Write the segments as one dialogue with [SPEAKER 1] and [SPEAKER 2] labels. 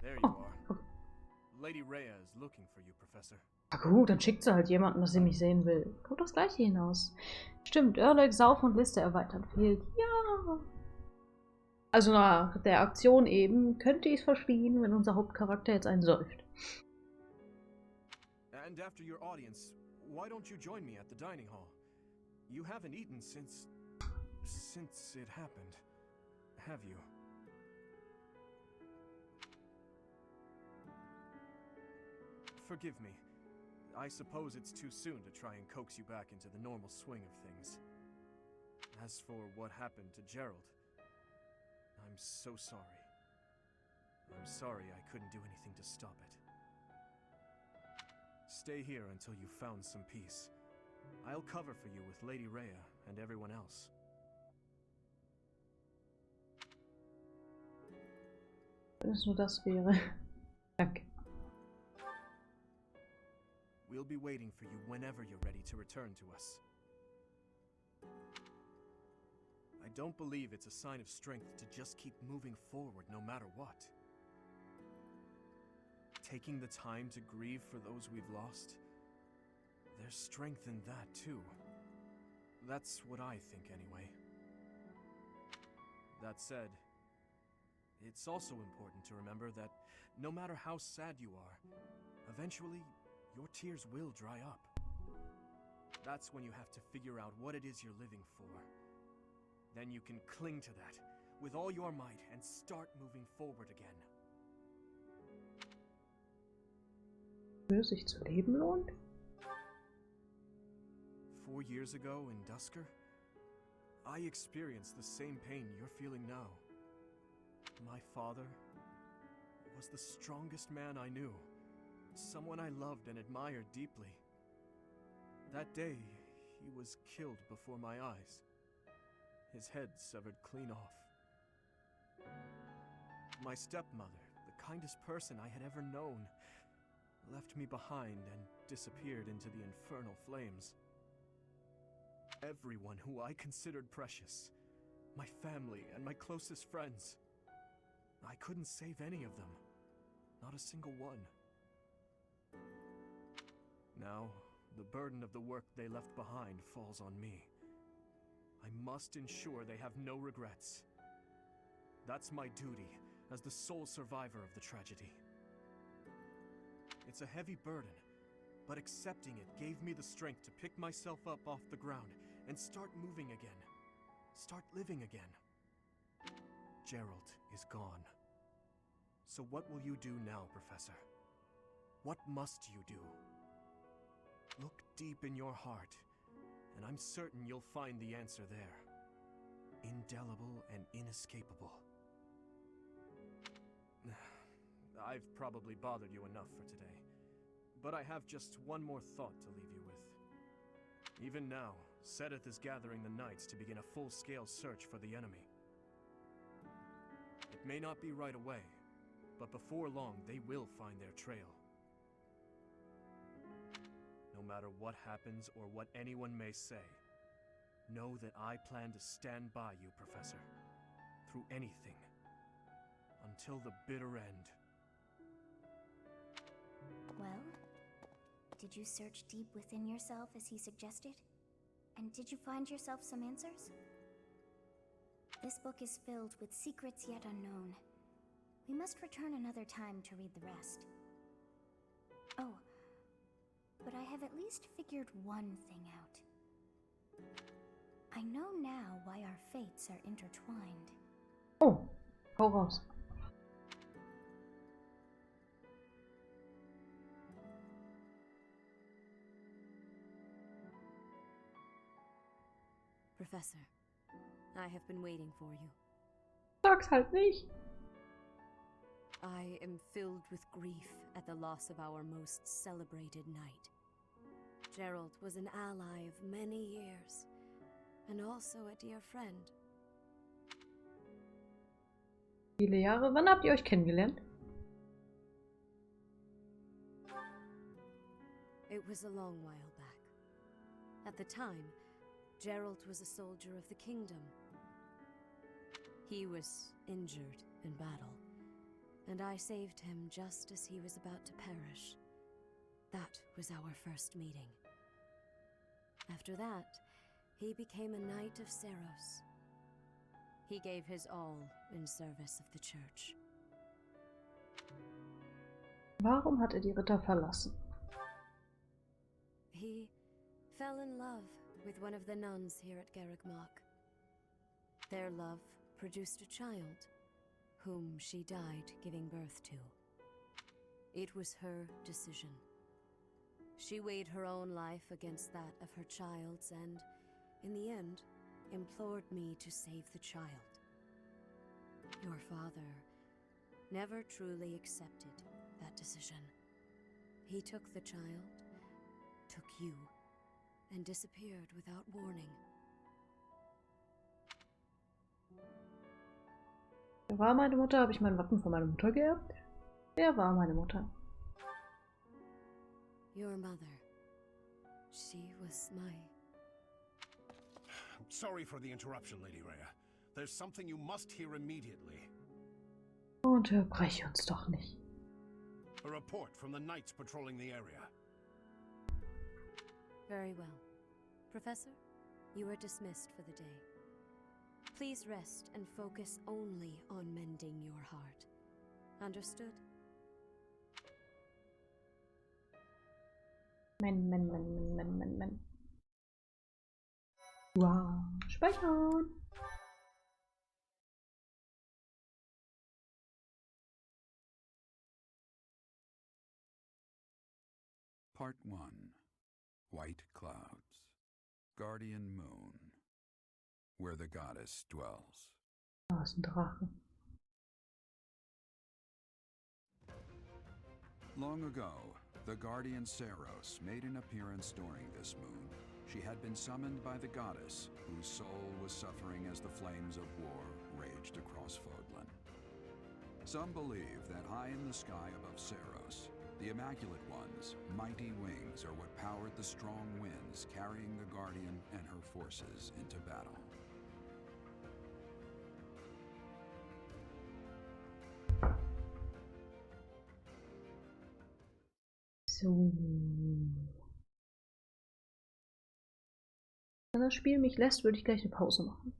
[SPEAKER 1] There you are. Lady Rhea is looking for you, Professor.
[SPEAKER 2] Na gut, dann schickt sie halt jemanden, dass sie mich sehen will. Kommt das gleiche hinaus. Stimmt, Ehrlich, Saufen und Liste erweitern fehlt. Ja. Also nach der Aktion eben könnte ich es verstehen, wenn unser Hauptcharakter jetzt einen säuft.
[SPEAKER 1] And after your audience, why don't you join me at the dining hall? You haven't eaten since it happened, have you? Forgive me. I suppose it's too soon to try and coax you back into the normal swing of things. As for what happened to Gerald, I'm so sorry. I'm sorry I couldn't do anything to stop it. Stay here until you've found some peace. I'll cover for you with Lady Rhea and everyone else.
[SPEAKER 2] Wenn es nur das wäre. Danke.
[SPEAKER 1] We'll be waiting for you whenever you're ready to return to us. I don't believe it's a sign of strength to just keep moving forward no matter what. Taking the time to grieve for those we've lost, there's strength in that too. That's what I think anyway. That said, it's also important to remember that no matter how sad you are, eventually your tears will dry up. That's when you have to figure out what it is you're living for. Then you can cling to that with all your might and start moving forward again.
[SPEAKER 2] Würde sich zu leben lohnt?
[SPEAKER 1] 4 years ago in Dusker, I experienced the same pain you're feeling now. My father was the strongest man I knew. Someone I loved and admired deeply. That day, he was killed before my eyes. His head severed clean off. My stepmother, the kindest person I had ever known, left me behind and disappeared into the infernal flames. Everyone who I considered precious, my family and my closest friends, I couldn't save any of them. Not a single one. Now, the burden of the work they left behind falls on me. I must ensure they have no regrets. That's my duty as the sole survivor of the tragedy. It's a heavy burden, but accepting it gave me the strength to pick myself up off the ground and start moving again. Start living again. Gerald is gone. So what will you do now, Professor? What must you do? Look deep in your heart, and I'm certain you'll find the answer there. Indelible and inescapable. I've probably bothered you enough for today, but I have just one more thought to leave you with. Even now, Sedith is gathering the knights to begin a full-scale search for the enemy. It may not be right away, but before long they will find their trail. No matter what happens or what anyone may say, know that I plan to stand by you, Professor, through anything, until the bitter end.
[SPEAKER 3] Well, did you search deep within yourself as he suggested? And did you find yourself some answers? This book is filled with secrets yet unknown. We must return another time to read the rest. Oh, but I have at least figured one thing out. I know now why our fates are intertwined.
[SPEAKER 2] Oh, hau raus.
[SPEAKER 4] Professor, I have been waiting for you.
[SPEAKER 2] Sag's halt nicht.
[SPEAKER 4] I am filled with grief at the loss of our most celebrated knight. Gerald was an ally of many years, and also a dear friend.
[SPEAKER 2] Viele Jahre. Wann habt ihr euch kennengelernt?
[SPEAKER 4] It was a long while back. At the time, Gerald was a soldier of the kingdom. He was injured in battle, and I saved him just as he was about to perish. That was our first meeting. After that, he became a knight of Seros. He gave his all in service of the church.
[SPEAKER 2] Warum hat die Ritter verlassen?
[SPEAKER 4] He fell in love with one of the nuns here at Garrigmach. Their love produced a child, whom she died giving birth to. It was her decision. She weighed her own life against that of her child's and, in the end, implored me to save the child. Your father never truly accepted that decision. He took the child, took you, and disappeared without warning.
[SPEAKER 2] Wer war meine Mutter? Habe ich mein Wappen von meiner Mutter geerbt? Wer war meine Mutter?
[SPEAKER 4] Your mother. She was my...
[SPEAKER 5] Sorry for the interruption, Lady Rhea. There's something you must hear immediately.
[SPEAKER 2] Unterbreche uns doch nicht.
[SPEAKER 5] A report from the knights patrolling the area.
[SPEAKER 4] Very well. Professor, you are dismissed for the day. Please rest and focus only on mending your heart. Understood?
[SPEAKER 2] Men. Wow. Speichern.
[SPEAKER 6] Part 1. White Clouds. Guardian Moon. Where the goddess dwells.
[SPEAKER 2] Da ist ein Drache.
[SPEAKER 6] Long ago, the guardian Seros made an appearance during this moon. She had been summoned by the goddess, whose soul was suffering as the flames of war raged across Fodlan. Some believe that high in the sky above Seros, the Immaculate One's mighty wings are what powered the strong winds carrying the Guardian and her forces into battle.
[SPEAKER 2] So. Wenn das Spiel mich lässt, würde ich gleich eine Pause machen.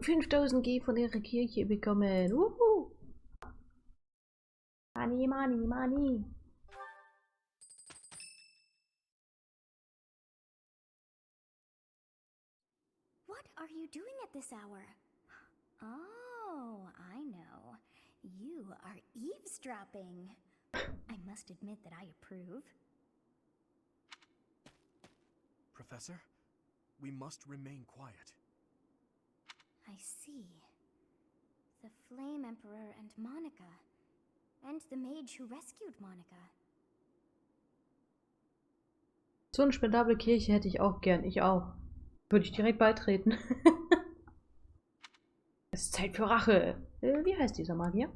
[SPEAKER 2] $5000 von ihrer Kirche bekommen. Money.
[SPEAKER 3] What are you doing at this hour? Oh, I know. You are eavesdropping. I must admit that I approve.
[SPEAKER 1] Professor, we must remain quiet.
[SPEAKER 3] I see. The Flame Emperor and Monica. And the mage who rescued Monica.
[SPEAKER 2] So eine spendable Kirche hätte ich auch gern. Ich auch. Würde ich direkt beitreten. Es ist Zeit für Rache. Wie heißt dieser Magier?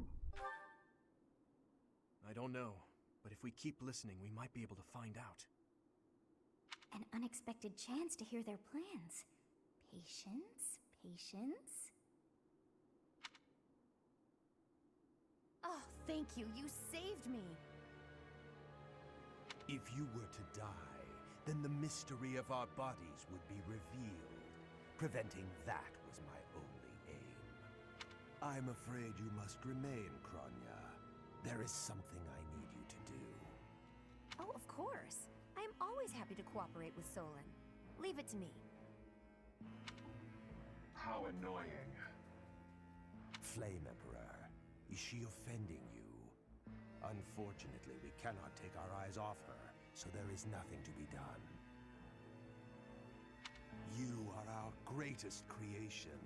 [SPEAKER 1] I don't know, but if we keep listening, we might be able to find out.
[SPEAKER 3] An unexpected chance to hear their plans. Patience.
[SPEAKER 4] Oh, thank you. You saved me.
[SPEAKER 7] If you were to die, then the mystery of our bodies would be revealed. Preventing that was my only aim. I'm afraid you must remain, Kronya. There is something I need you to do.
[SPEAKER 8] Oh, of course. I am always happy to cooperate with Solon. Leave it to me.
[SPEAKER 5] How annoying.
[SPEAKER 7] Flame Emperor, is she offending you? Unfortunately, we cannot take our eyes off her, so there is nothing to be done. You are our greatest creation.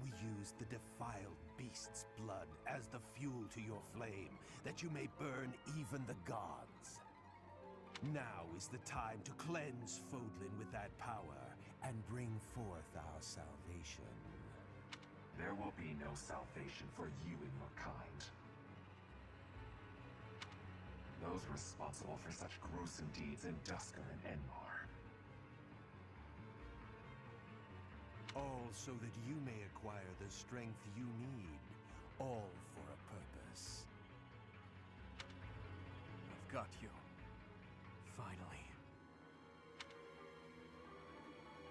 [SPEAKER 7] We use the defiled beast's blood as the fuel to your flame, that you may burn even the gods. Now is the time to cleanse Fodlan with that power and bring forth our salvation.
[SPEAKER 5] There will be no salvation for you and your kind.
[SPEAKER 9] those responsible for such gruesome deeds in Dusker and Enmar.
[SPEAKER 7] All so that you may acquire the strength you need, all for a purpose.
[SPEAKER 1] I've got you. Finally.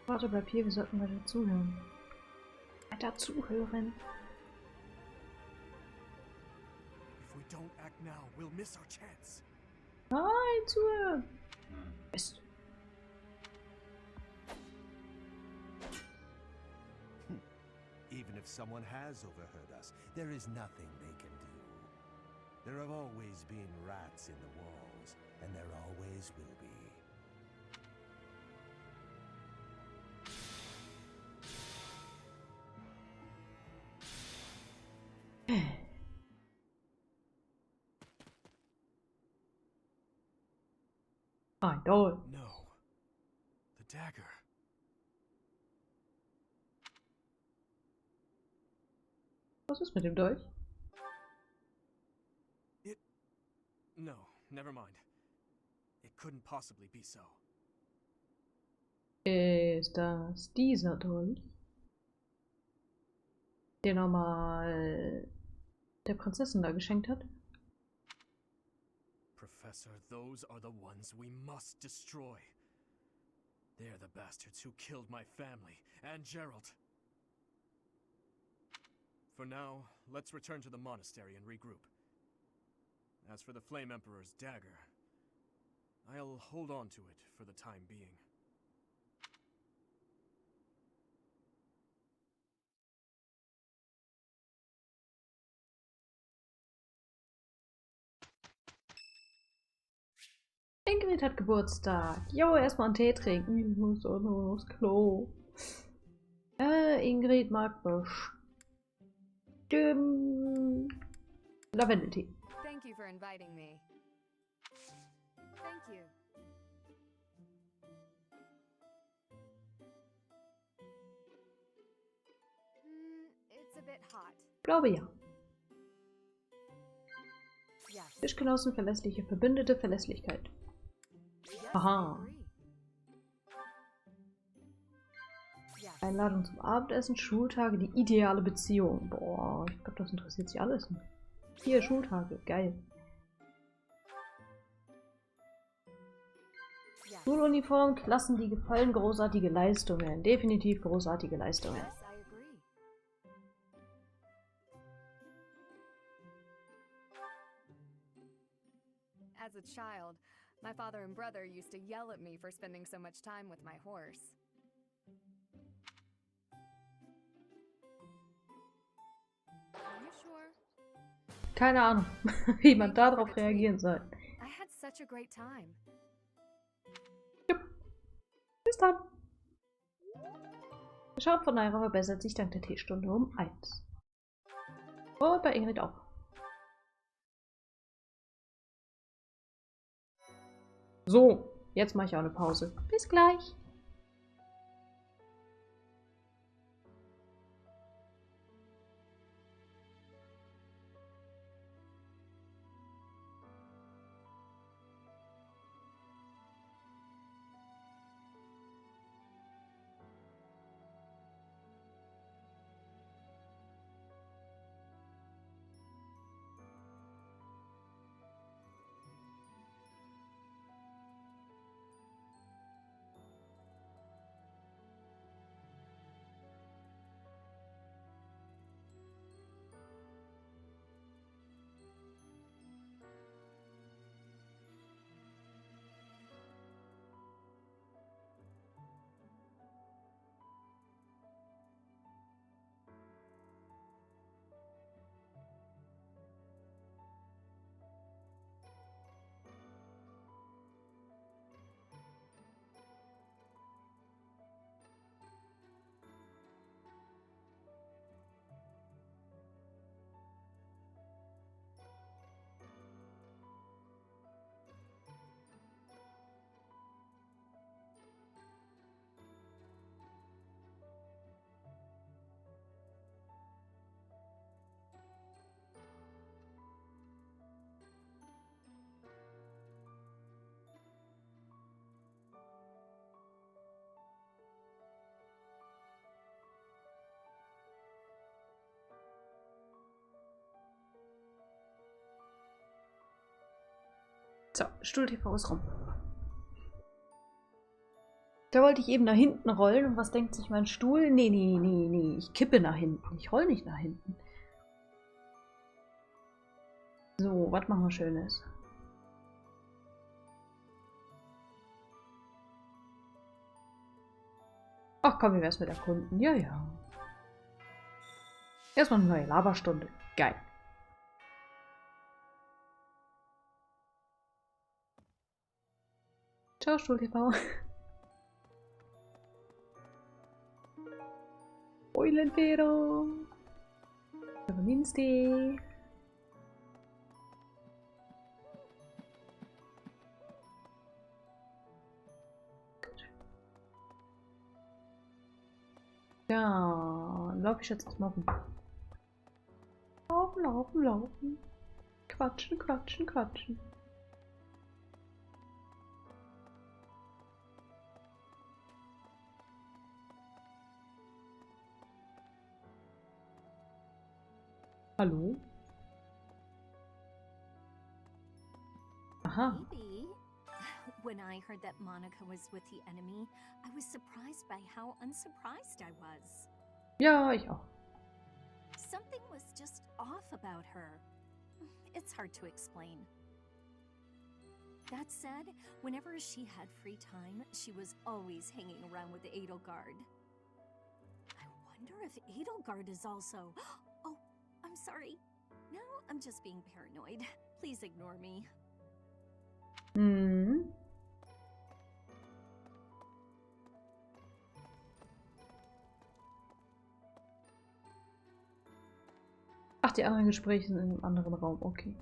[SPEAKER 2] Warte, bleib hier, wir sollten weiter zuhören. Weiter zuhören.
[SPEAKER 1] If we don't act now, we'll miss our chance.
[SPEAKER 2] Nein, zuhören. Mist.
[SPEAKER 7] Even if someone has overheard us, there is nothing they can do. There have always been rats in the walls, and there always will be.
[SPEAKER 2] Ein Dolch.
[SPEAKER 1] No. The dagger.
[SPEAKER 2] Was ist mit dem Dolch?
[SPEAKER 1] No, never mind. It couldn't possibly be so.
[SPEAKER 2] Ist das dieser Dolch? Den er mal der Prinzessin da geschenkt hat?
[SPEAKER 1] Professor, those are the ones we must destroy. They're the bastards who killed my family and Gerald. For now, let's return to the monastery and regroup. As for the Flame Emperor's dagger, I'll hold on to it for the time being.
[SPEAKER 2] Ingrid hat Geburtstag. Jo, erstmal einen Tee trinken. Ich muss auch noch aufs Klo. Ingrid mag bestimmt Lavendeltee.
[SPEAKER 4] Thank you for inviting me. Thank you. It's a bit hot.
[SPEAKER 2] Glaube ja.
[SPEAKER 4] Yes.
[SPEAKER 2] Tischgenossen, verlässliche Verbündete, Verlässlichkeit.
[SPEAKER 4] Yes,
[SPEAKER 2] Aha.
[SPEAKER 4] I agree. Yes.
[SPEAKER 2] Einladung zum Abendessen, Schultage, die ideale Beziehung. Boah, ich glaube, das interessiert sie alles. Hier, Schultage, geil.
[SPEAKER 4] Yes.
[SPEAKER 2] Schuluniform, Klassen, die gefallen, großartige Leistungen. Definitiv großartige Leistungen.
[SPEAKER 4] Yes, I agree. As a child, my father and brother used to yell at me for spending so much time with my horse. Are you sure?
[SPEAKER 2] Keine Ahnung, wie man darauf reagieren soll.
[SPEAKER 4] I had such a great time.
[SPEAKER 2] Bis dann. Der Schaum von Naira verbessert sich dank der Teestunde um 1. Und bei Ingrid auch. So, jetzt mache ich auch eine Pause. Bis gleich. So, Stuhl-TV ist rum. Da wollte ich eben nach hinten rollen und was denkt sich mein Stuhl? Nee. Ich kippe nach hinten. Ich roll nicht nach hinten. So, was machen wir Schönes? Ach komm, wie wär's mit erkunden? Ja. Erstmal eine neue Laberstunde. Geil. Ciao, Stuhl-TV. Eulenfero. Pfefferminztee. Ja, dann laufe ich jetzt erstmal rum. Laufen. Quatschen. Hallo? Aha.
[SPEAKER 10] Maybe. When I heard that Monica was with the enemy, I was surprised by how unsurprised I was.
[SPEAKER 2] Ja, ich auch.
[SPEAKER 10] Something was just off about her. It's hard to explain. That said, whenever she had free time, she was always hanging around with the Edelgard. I wonder if Edelgard is also... Oh, I'm sorry. No, I'm just being paranoid. Please ignore me.
[SPEAKER 2] Hm. Ach, die anderen Gespräche sind in einem anderen Raum. Okay.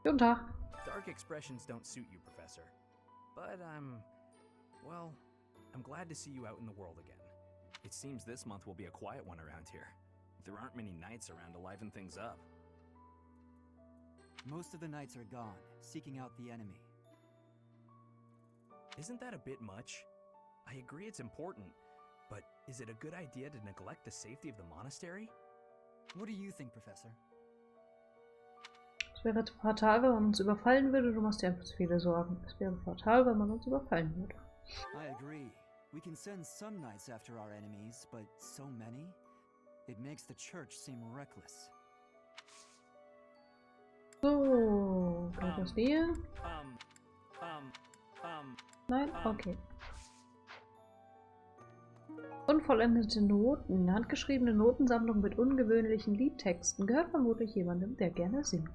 [SPEAKER 2] Guten Tag.
[SPEAKER 11] Dark expressions don't suit you, Professor. But well, I'm glad to see you out in the world again. It seems this month will be a quiet one around here. There aren't many knights around to liven things up.
[SPEAKER 12] Most of the knights are gone, seeking out the enemy.
[SPEAKER 11] Isn't that a bit much? I agree it's important, but is it a good idea to neglect the safety of the monastery?
[SPEAKER 12] What do you think, Professor?
[SPEAKER 2] Es wäre fatal, wenn man uns überfallen würde. Du machst dir einfach zu viele Sorgen. Es wäre fatal, wenn man uns überfallen würde.
[SPEAKER 12] I agree. We can send some knights after our enemies, but so many? It makes the church seem reckless.
[SPEAKER 2] So, kann ich das hier? Nein? Okay. Unvollendete Noten. Handgeschriebene Notensammlung mit ungewöhnlichen Liedtexten. Gehört vermutlich jemandem, der gerne singt.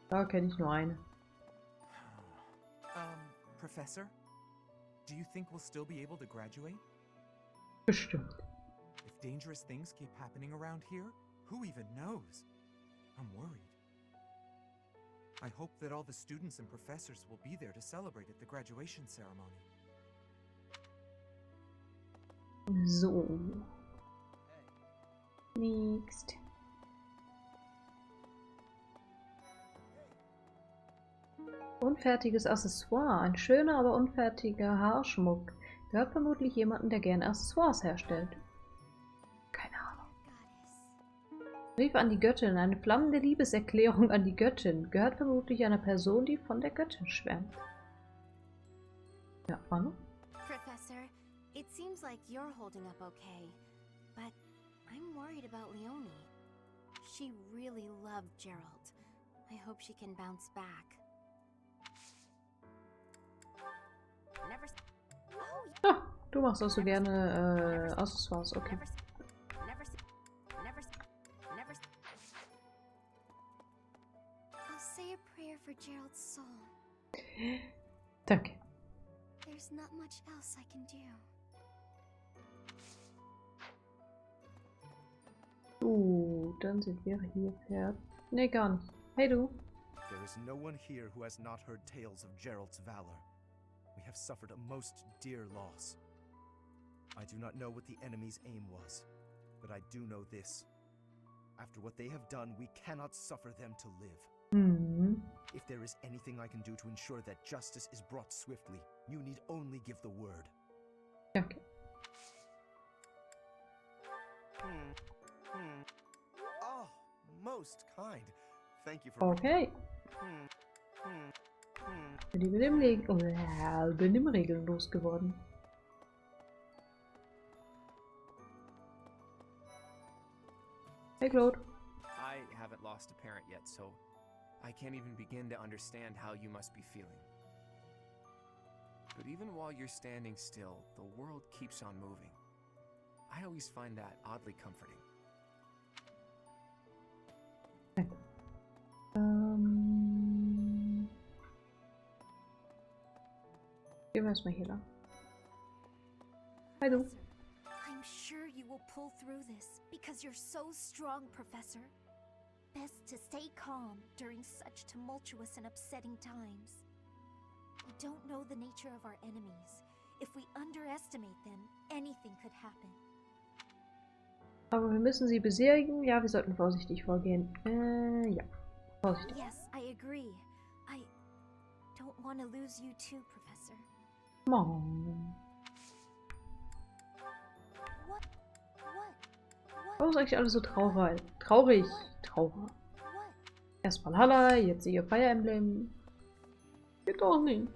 [SPEAKER 2] Da kenne ich nur eine.
[SPEAKER 13] Professor? Do you think we'll still be able to graduate?
[SPEAKER 2] Bestimmt.
[SPEAKER 13] If dangerous things keep happening around here, who even knows? I'm worried. I hope that all the students and professors will be there to celebrate at the graduation ceremony.
[SPEAKER 2] So. Next. Unfertiges Accessoire. Ein schöner, aber unfertiger Haarschmuck. Gehört vermutlich jemanden, der gerne Accessoires herstellt. Keine Ahnung. Brief an die Göttin. Eine flammende Liebeserklärung an die Göttin. Gehört vermutlich einer Person, die von der Göttin schwärmt. Ja, Anno?
[SPEAKER 8] Professor, it seems like you're holding up okay, but I'm worried about Leonie. She really loved Gerald. I hope she can bounce back.
[SPEAKER 2] Ja, du machst also gerne Accessoires, okay.
[SPEAKER 8] I'll say a prayer for Gerald's soul.
[SPEAKER 2] Danke.
[SPEAKER 8] There's not much else I can do.
[SPEAKER 2] Dann sind wir hier fertig. Nee, gar nicht. Hey du.
[SPEAKER 14] There is no one here who has not heard tales of Gerald's valor. We have suffered a most dear loss. I do not know what the enemy's aim was, but I do know this. After what they have done, we cannot suffer them to live. If there is anything I can do to ensure that justice is brought swiftly, you need only give the word.
[SPEAKER 2] Okay.
[SPEAKER 14] Oh. most kind. Thank you for...
[SPEAKER 2] Okay. Bin die Benimmregeln losgeworden. Hey, Claude.
[SPEAKER 15] I haven't lost a parent yet, so I can't even begin to understand how you must be feeling. But even while you're standing still, the world keeps on moving. I always find that oddly comforting.
[SPEAKER 2] Gehen wir erstmal hier lang. Hi, du.
[SPEAKER 3] I'm sure you will pull through this because you're so strong, Professor. Best to stay calm during such tumultuous and upsetting times. We don't know the nature of our enemies. If we underestimate them, anything could happen.
[SPEAKER 2] Aber wir müssen sie besiegen. Ja, wir sollten vorsichtig vorgehen. Ja. Vorsichtig.
[SPEAKER 3] Yes, I agree. I don't want to lose you too, Professor.
[SPEAKER 2] Oh. Warum ist eigentlich alles so traurig? Traurig. Erst Valhalla, jetzt ihr Fire Emblem. Geht doch nicht.